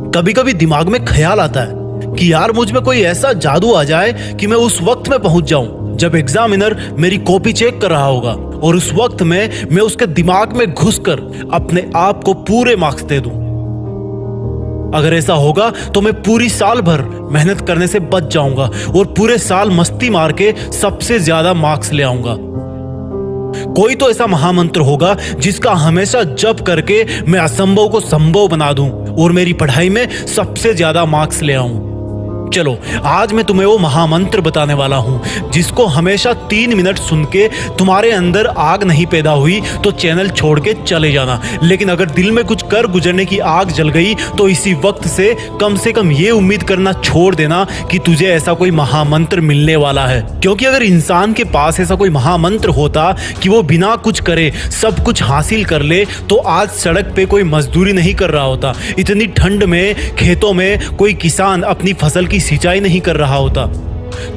कभी कभी दिमाग में ख्याल आता है कि यार मुझ में कोई ऐसा जादू आ जाए कि मैं उस वक्त में पहुंच जाऊं जब एग्जामिनर मेरी कॉपी चेक कर रहा होगा, और उस वक्त में मैं उसके दिमाग में घुसकर अपने आप को पूरे मार्क्स दे दूं। अगर ऐसा होगा तो मैं पूरी साल भर मेहनत करने से बच जाऊंगा और पूरे साल मस्ती मार के सबसे ज्यादा मार्क्स ले आऊंगा। कोई तो ऐसा महामंत्र होगा जिसका हमेशा जप करके मैं असंभव को संभव बना दूं और मेरी पढ़ाई में सबसे ज्यादा मार्क्स ले आऊं। चलो आज मैं तुम्हें वो महामंत्र बताने वाला हूं जिसको हमेशा 3 मिनट सुन के तुम्हारे अंदर आग नहीं पैदा हुई तो चैनल छोड़ के चले जाना, लेकिन अगर दिल में कुछ कर गुजरने की आग जल गई तो इसी वक्त से कम ये उम्मीद करना छोड़ देना कि तुझे ऐसा कोई महामंत्र मिलने वाला है। क्योंकि अगर इंसान के पास ऐसा कोई महामंत्र होता कि वो बिना कुछ करे सब कुछ हासिल कर ले तो आज सड़क पे कोई मजदूरी नहीं कर रहा होता, इतनी ठंड में खेतों में कोई किसान अपनी फसल की सिंचाई नहीं कर रहा होता।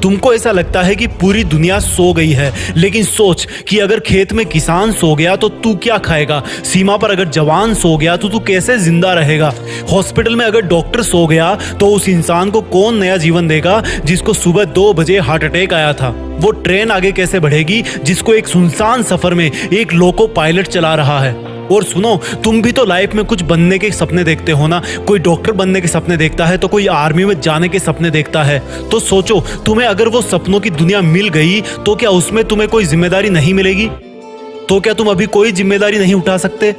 तुमको ऐसा लगता है कि पूरी दुनिया सो गई है, लेकिन सोच कि अगर खेत में किसान सो गया तो तू क्या खाएगा? सीमा पर अगर जवान सो गया तो तू कैसे जिंदा रहेगा? हॉस्पिटल में अगर डॉक्टर सो गया तो उस इंसान को कौन नया जीवन देगा जिसको सुबह 2 बजे हार्ट अटैक आया था? वो ट्रेन आगे कैसे बढ़ेगी जिसको एक सुनसान सफर में एक लोको पायलट चला रहा है? और सुनो, तुम भी तो लाइफ में कुछ बनने के सपने देखते हो ना। कोई डॉक्टर बनने के सपने देखता है तो कोई आर्मी में जाने के सपने देखता है। तो सोचो, तुम्हें अगर वो सपनों की दुनिया मिल गई तो क्या उसमें तुम्हें कोई जिम्मेदारी नहीं मिलेगी? तो क्या तुम अभी कोई जिम्मेदारी नहीं उठा सकते?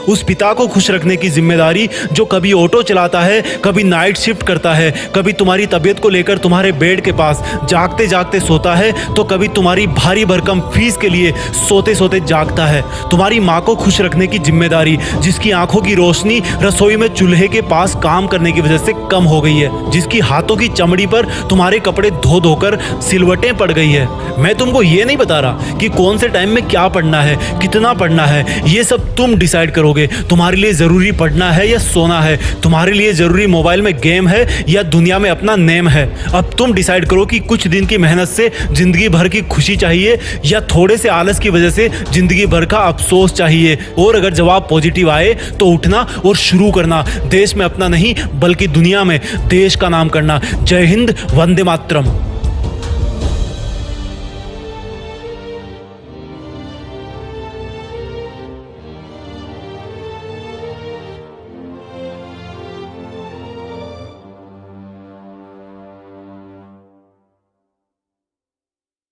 उस पिता को खुश रखने की जिम्मेदारी जो कभी ऑटो चलाता है, कभी नाइट शिफ्ट करता है, कभी तुम्हारी तबीयत को लेकर तुम्हारे बेड के पास जागते जागते सोता है, तो कभी तुम्हारी भारी भरकम फीस के लिए सोते सोते जागता है। तुम्हारी माँ को खुश रखने की जिम्मेदारी जिसकी आंखों की रोशनी रसोई में चूल्हे के पास काम करने की वजह से कम हो गई है, जिसकी हाथों की चमड़ी पर तुम्हारे कपड़े धो धोकर सिलवटें पड़ गई है। मैं तुमको ये नहीं बता रहा कि कौन से टाइम में क्या पढ़ना है, कितना पढ़ना है, ये सब तुम डिसाइड करो। तुम्हारे लिए जरूरी पढ़ना है या सोना है? तुम्हारे लिए जरूरी मोबाइल में गेम है या दुनिया में अपना नेम है? अब तुम डिसाइड करो कि कुछ दिन की मेहनत से जिंदगी भर की खुशी चाहिए या थोड़े से आलस की वजह से जिंदगी भर का अफसोस चाहिए। और अगर जवाब पॉजिटिव आए तो उठना और शुरू करना, देश में अपना नहीं बल्कि दुनिया में देश का नाम करना। जय हिंद, वंदे मातरम।